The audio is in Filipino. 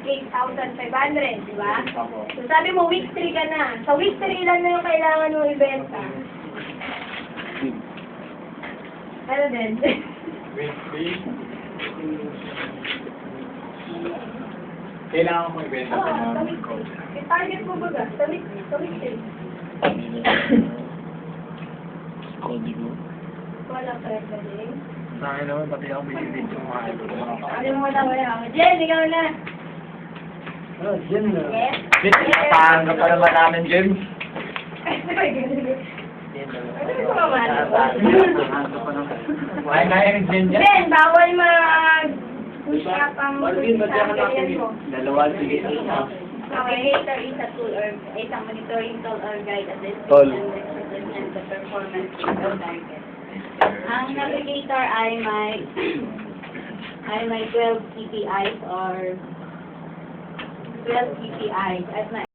8,500, di ba? Opo. So sabi mo, week 3 ka na. Sa week 3, ilan na yung kailangan mong ibenta? Ano din? Week 3. Kailangan ko ibenta Oo, ko sa ng week code. 3. Yung target mo ba ga? Sa week 3. Kodigo. Wala pa rin galing. Sa akin naman, pati ako binibig yung mga idol. Ano mo na wala? Jen, ikaw na. Oh, Jen na. Yes? Paanga pa naman namin, Jen. Ano ko mamalo? Kaya kaya ni Jen yan. Jen, bawal mag-push up ang ganyan mo. Dalawa, sige. Okay, hater is a tool or isang monitoring tool or guide at the Tool. and the performance of target. Ang navigator ay may 12 KPIs or 12 KPIs at may